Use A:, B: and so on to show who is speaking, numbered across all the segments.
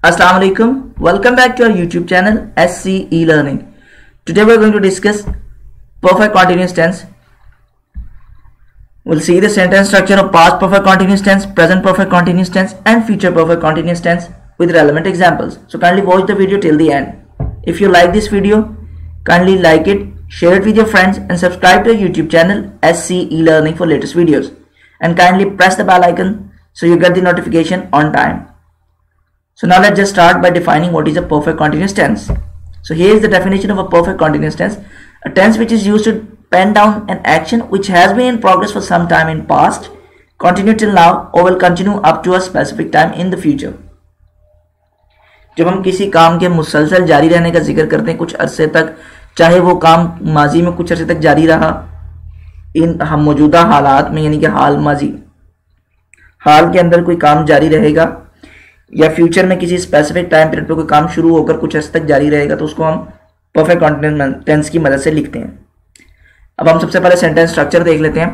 A: Assalamu alaikum. Welcome back to our YouTube channel SC E-Learning. Today we are going to discuss perfect continuous tense. We'll see the sentence structure of past perfect continuous tense, present perfect continuous tense and future perfect continuous tense with relevant examples. So kindly watch the video till the end. If you like this video, kindly like it, share it with your friends and subscribe to our YouTube channel SC E-Learning for latest videos. And kindly press the bell icon so you get the notification on time. So now let's just start by defining what is a perfect continuous tense. So here is the definition of a perfect continuous tense. A tense which is used to pen down an action which has been in progress for some time in past, continue till now or will continue up to a specific time in the future. जब हम किसी काम के मुसलसल जारी रहने का जिक्र करते हैं कुछ अरसे तक, चाहे वो काम माजी में कुछ अरसे तक जारी रहा इन हम मौजूदा हालात में, यानी कि हाल के अंदर कोई काम जारी रहेगा या फ्यूचर में किसी स्पेसिफिक टाइम पीरियड पे कोई काम शुरू होकर कुछ अर्से तक जारी रहेगा, तो उसको हम परफेक्ट कंटीन्यूअस टेंस की मदद से लिखते हैं। अब हम सबसे पहले सेंटेंस स्ट्रक्चर देख लेते हैं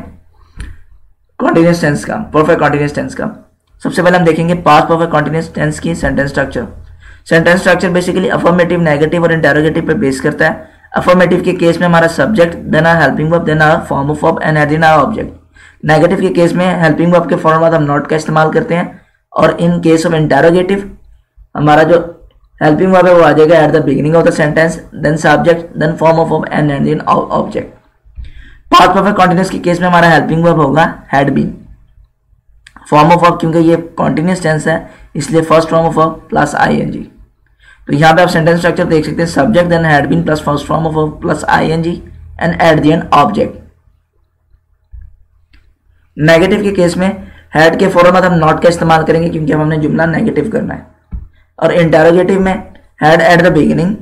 A: कॉन्टिन्यूअस टेंस का, परफेक्ट कॉन्टिन्यूअस टेंस का। सबसे पहले हम देखेंगे पास्ट परफेक्ट कॉन्टिन्यूअस टेंस की sentence structure. Sentence structure basically affirmative, negative और इंटेरोगेटिव पे बेस करता है। अफर्मेटिव के केस में हमारा subject, then our helping verb, then our form of verb and then our object. Negative के केस में हेल्पिंग वर्ब के फॉर्म बाद हम नॉट का इस्तेमाल करते हैं, और इन केस ऑफ इंटेरोगेटिव हमारा जो हेल्पिंग वर्ब है वो आ जाएगा at the beginning of the sentence, then subject, then form of verb and then object. Past perfect continuous के केस में हमारा हेल्पिंग वर्ब होगा had been. Form of verb क्योंकि ये कॉन्टिन्यूअस टेंस है इसलिए first form of verb plus ING. तो यहाँ पे आप सेंटेंस स्ट्रक्चर देख सकते हैं, subject then had been plus first form of verb plus ING and at the and object. Negative के केस में हैड के फौरन बाद हम नॉट का इस्तेमाल करेंगे क्योंकि अब हमने जुमला नेगेटिव करना है, और इंटेरोगेटिव में had at the beginning,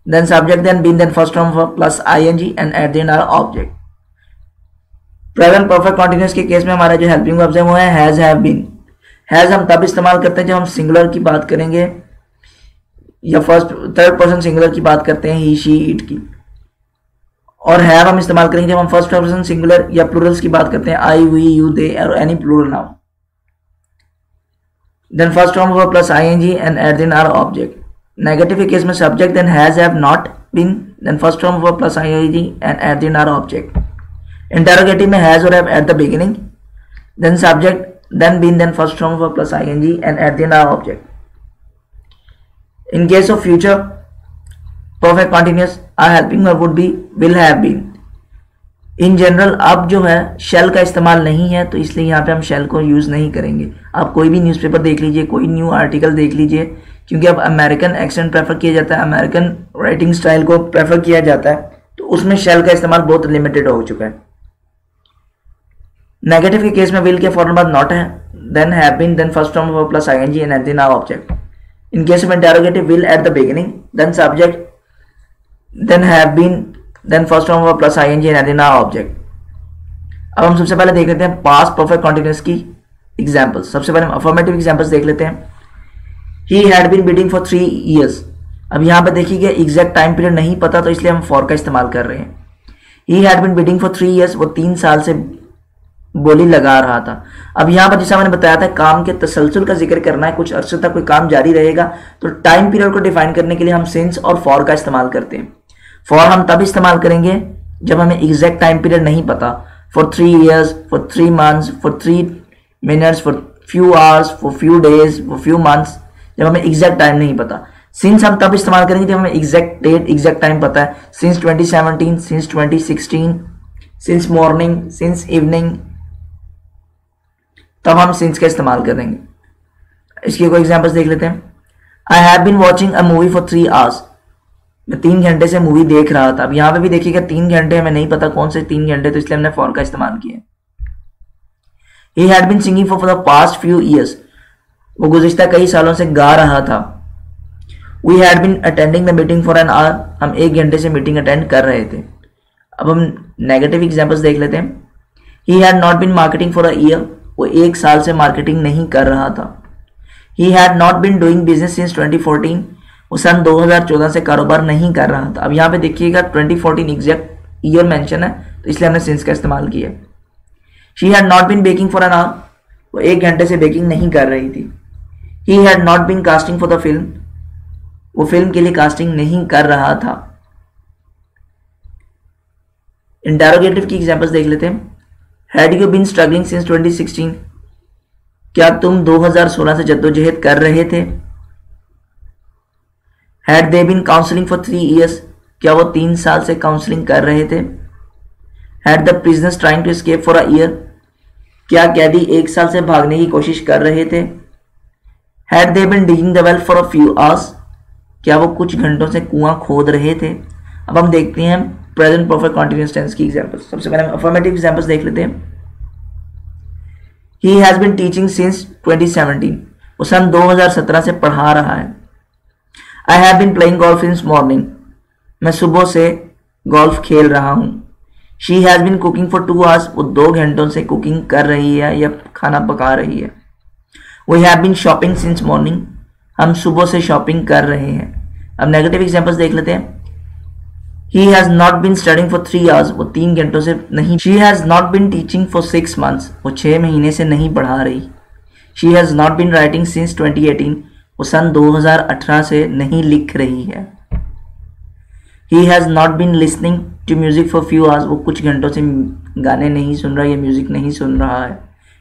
A: then subject, then been, then first form of plus ING and at the end our object. Present perfect continuous के केस में हमारा जो हेल्पिंग वर्ब्स है वो है हैज, हैव, बीन। हैज हम तब इस्तेमाल करते हैं जब हम सिंगुलर की बात करेंगे या फर्स्ट थर्ड पर्सन सिंगुलर की बात करते हैं, ही, शी, इट की, और हैव हम इस्तेमाल करेंगे जब हम फर्स्ट पर्सन सिंगुलर या प्लूरल्स की बात करते हैं, आई, वी, यू, दे और any plural noun. Then first form of plus ING and at then our object. Negative के केस में subject, then has, have, not, been, then first form of plus ING and at then our object. Interrogative में has और have at the beginning, then subject, then been, then first form of plus ING and at then our object. In case of future perfect continuous, our helping verb would be will have been. In general अब जो है shall का इस्तेमाल नहीं है तो इसलिए यहाँ पे हम shall को यूज नहीं करेंगे। आप कोई भी न्यूज़पेपर देख लीजिए, कोई न्यू आर्टिकल देख लीजिए, क्योंकि अब अमेरिकन एक्सेंट प्रेफर किया जाता है, अमेरिकन राइटिंग स्टाइल को प्रेफर किया जाता है, तो उसमें shall का इस्तेमाल बहुत लिमिटेड हो चुका है। नेगेटिव के केस में will के फौरन बाद not है, then have been, then first form of plus ing and then our object. In case of interrogative, will at the beginning, then subject, then have been, then first form of plus ing and then our object. अब हम सबसे पहले देख लेते हैं past perfect continuous की examples. सबसे पहले हम अफर्मेटिव एग्जांपल्स देख लेते हैं। He had been bidding for 3 years। अब यहाँ पे देखिएगा एग्जैक्ट टाइम पीरियड नहीं पता तो इसलिए हम फॉर का इस्तेमाल कर रहे हैं। He had been bidding for 3 years, वो 3 साल से बोली लगा रहा था। अब यहाँ पर जैसा मैंने बताया था काम के तसलसल का जिक्र करना है, कुछ अरसे तक कोई काम जारी रहेगा, तो टाइम पीरियड को डिफाइन करने के लिए हम सिंस और फॉर का इस्तेमाल करते हैं। फॉर हम तब इस्तेमाल करेंगे जब हमें एग्जैक्ट टाइम पीरियड नहीं पता, for 3 years, for 3 months, for 3 minutes, for few hours, for few days, for few months, जब हमें एग्जैक्ट टाइम नहीं पता। सिंस हम तब इस्तेमाल करेंगे जब हमें एग्जैक्ट डेट, एग्जैक्ट टाइम पता है, since 2017, since 2016, since morning, since evening, तब हम सिंस का इस्तेमाल करेंगे। इसके कोई एग्जांपल्स देख लेते हैं। I have been watching a movie for 3 hours। मैं 3 घंटे से मूवी देख रहा था। अब यहाँ पे भी देखिएगा 3 घंटे हमें नहीं पता कौन से 3 घंटे, तो इसलिए हमने फॉर का इस्तेमाल किया। He had been singing for the past few years. वो गुज़िश्ता कई सालों से गा रहा था। We had been attending the meeting for an hour. हम 1 घंटे से मीटिंग अटेंड कर रहे थे। अब हम नेगेटिव एग्जाम्पल्स देख लेते हैं। He had not been marketing for a year. वो 1 साल से मार्केटिंग नहीं कर रहा था। He had not been doing business since 2014। वो सन 2014 से कारोबार नहीं कर रहा था। अब यहाँ पे देखिएगा 2014 एग्जैक्ट ईयर मेंशन है तो इसलिए हमने सिंस का इस्तेमाल किया। She had not been baking for an hour. वो 1 घंटे से बेकिंग नहीं कर रही थी। He had not been casting for the film, वो फिल्म के लिए कास्टिंग नहीं कर रहा था। इंटेरोगेटिव की एग्जांपल्स देख लेते हैं। Had you been struggling since 2016, क्या तुम 2016 से जद्दोजहद कर रहे थे। Had they been counselling for 3 years, क्या वो 3 साल से काउंसलिंग कर रहे थे। Had the prisoners trying to escape for a year, क्या कैदी 1 साल से भागने की कोशिश कर रहे थे। Had they been digging the well for a few hours, क्या वो कुछ घंटों से कुआं खोद रहे थे। अब हम देखते हैं प्रेजेंट परफेक्ट कॉन्टिन्यूअस टेंस की एग्जांपल्स। सबसे पहले हम अफर्मेटिव एग्जांपल्स देख लेते हैं। He has been teaching since 2017, वो सन 2017 से पढ़ा रहा है। I have been playing golf since morning, मैं सुबह से गोल्फ खेल रहा हूं। She has been cooking for 2 hours, वो 2 घंटों से कुकिंग कर रही है या खाना पका रही है। We have been shopping since morning, हम सुबह से शॉपिंग कर रहे हैं। अब नेगेटिव एग्जांपल्स देख लेते हैं। He has not been studying for 3 hours, वो 3 घंटों से नहीं। She has not been teaching for 6 months, वो 6 महीने से नहीं पढ़ा रही। She has not been writing since 2018, वो सन 2018 से नहीं लिख रही है। He has not been listening to music for few hours, वो कुछ घंटों से गाने नहीं सुन रहा या म्यूजिक नहीं सुन रहा है।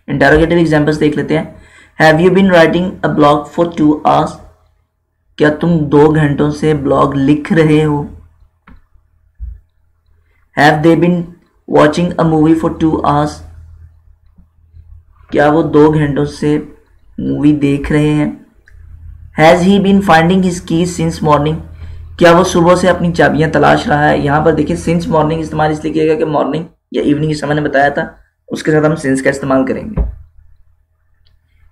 A: इंटरोगेटिव एग्जांपल्स देख लेते हैं। Have you been writing a blog for 2 hours, क्या तुम 2 घंटों से ब्लॉग लिख रहे हो। Have they been watching a movie for 2 hours, क्या वो 2 घंटों से मूवी देख रहे हैं। Has he been finding his keys since morning, क्या वो सुबह से अपनी चाबियां तलाश रहा है। यहां पर देखिए सिंस मॉर्निंग इस्तेमाल इसलिए किया गया कि मॉर्निंग या इवनिंग इस समय ने बताया था, उसके साथ हम सिंस का इस्तेमाल करेंगे।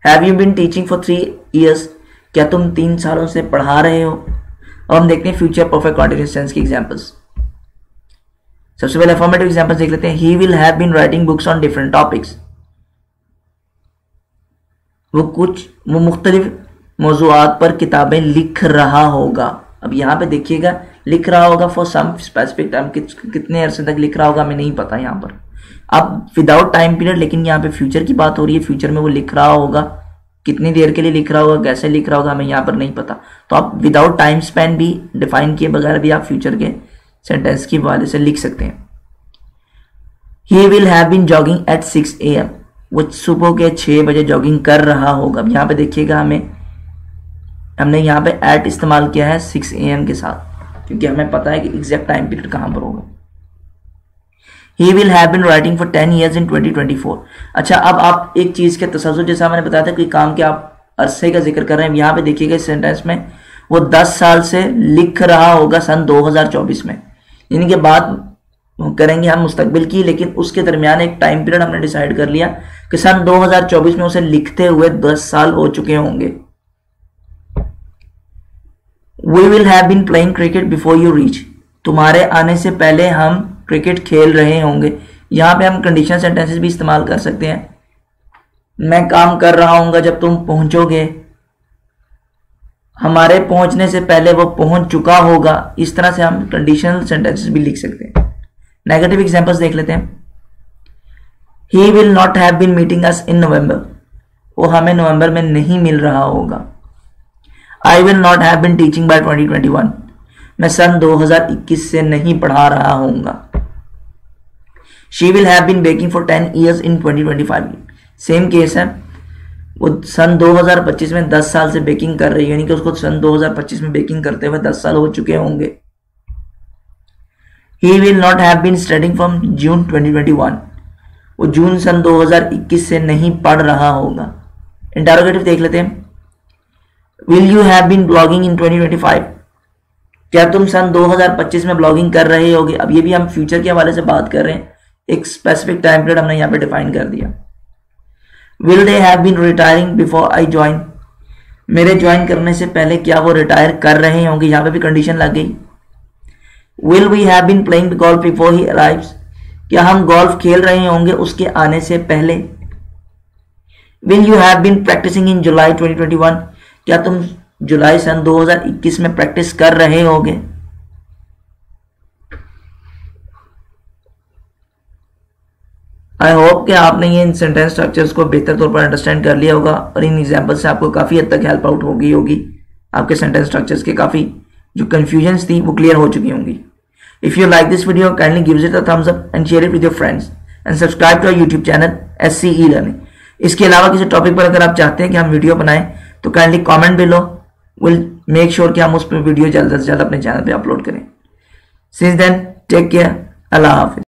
A: Have you been teaching for 3 years, क्या तुम 3 सालों से पढ़ा रहे हो। और हम देखते हैं फ्यूचर परफेक्ट कॉन्टिन्यूअस टेंस की एग्जांपल्स। सबसे पहले अफर्मेटिव एग्जांपल्स देख लेते हैं। He will have been writing books on different topics, वो मुख्तलिफ मौज़ूआत पर किताबें लिख रहा होगा। अब यहाँ पे देखिएगा लिख रहा होगा फॉर सम स्पेसिफिक टाइम, कितने अरसे तक लिख रहा होगा हमें नहीं पता यहाँ पर। अब विदाउट टाइम पीरियड, लेकिन यहाँ पे फ्यूचर की बात हो रही है। फ्यूचर में वो लिख रहा होगा, कितनी देर के लिए लिख रहा होगा, कैसे लिख रहा होगा हमें यहाँ पर नहीं पता। तो आप विदाउट टाइम स्पैन भी डिफाइन किए बगैर भी आप फ्यूचर के सेंटेंस की हवाले से लिख सकते हैं। He will have been jogging at 6 AM, वो सुबह के 6 बजे जॉगिंग कर रहा होगा। अब यहाँ पे देखिएगा हमने यहाँ पे एट इस्तेमाल किया है 6 AM के साथ, क्योंकि हमें पता है कि एग्जैक्ट टाइम पीरियड कहाँ पर होगा। He will have been writing for 10 years in 2024। अच्छा, अब आप एक चीज के तसव्वुर, जैसा मैंने बताया था कि काम के आप अरसे का जिक्र कर रहे हैं, यहाँ पे देखिएगा इस सेंटेंस में वो 10 साल से लिख रहा होगा सन 2024 में, यानी कि बात करेंगे हम मुस्तकबिल की, लेकिन उसके दरमियान एक टाइम पीरियड हमने डिसाइड कर लिया कि सन 2024 में उसे लिखते हुए 10 साल हो चुके होंगे। We will have been playing cricket before you reach, तुम्हारे आने से पहले हम क्रिकेट खेल रहे होंगे। यहाँ पे हम कंडीशनल सेंटेंसेस भी इस्तेमाल कर सकते हैं। मैं काम कर रहा हूँगा जब तुम पहुंचोगे, हमारे पहुंचने से पहले वो पहुंच चुका होगा। इस तरह से हम कंडीशनल सेंटेंसेस भी लिख सकते हैं। नेगेटिव एग्जांपल्स देख लेते हैं। He will not have been meeting us in November, वो हमें नवंबर में नहीं मिल रहा होगा। I will not have been teaching by 2021, मैं सन 2021 से नहीं पढ़ा रहा हूँगा। She will have been baking for 10 years in 2025, same case है, वो सन 2025 में 10 साल से बेकिंग कर रही है, यानी कि उसको सन 2025 में बेकिंग करते हुए 10 साल हो चुके होंगे। He will not have been studying from June 2021, वो जून सन 2021 से नहीं पढ़ रहा होगा। इंटरोगेटिव देख लेते हैं। Will you have been blogging in 2025, क्या तुम सन 2025 में ब्लॉगिंग कर रहे होगे। अब ये भी हम फ्यूचर के हवाले से बात कर रहे हैं, एक स्पेसिफिक टाइम पीरियड हमने यहाँ पे डिफाइन कर दिया। Will they have been retiring before I join, मेरे ज्वाइन करने से पहले क्या वो रिटायर कर रहे होंगे, यहाँ पे भी कंडीशन लग गई। Will we have been playing golf before he arrives, क्या हम गोल्फ खेल रहे होंगे उसके आने से पहले। Will you have been practicing in July 2021, क्या तुम जुलाई सन 2021 में प्रैक्टिस कर रहे होगे। आई होप कि आपने ये इन सेंटेंस स्ट्रक्चर्स को बेहतर तौर पर अंडरस्टैंड कर लिया होगा और इन एग्जाम्पल से आपको काफ़ी हद तक हेल्प आउट होगी आपके सेंटेंस स्ट्रक्चर्स के काफ़ी जो कन्फ्यूजन्स थी वो क्लियर हो चुकी होंगी। If you like this video kindly give it a thumbs up and share it with your friends and subscribe to our YouTube channel SCE learning. इसके अलावा किसी टॉपिक पर अगर आप चाहते हैं कि हम वीडियो बनाएं तो kindly comment below, will make sure कि हम उस पर वीडियो जल्द से जल्द अपने चैनल पर अपलोड करें। सिंस देन टेक केयर, अल्लाह हाफिज।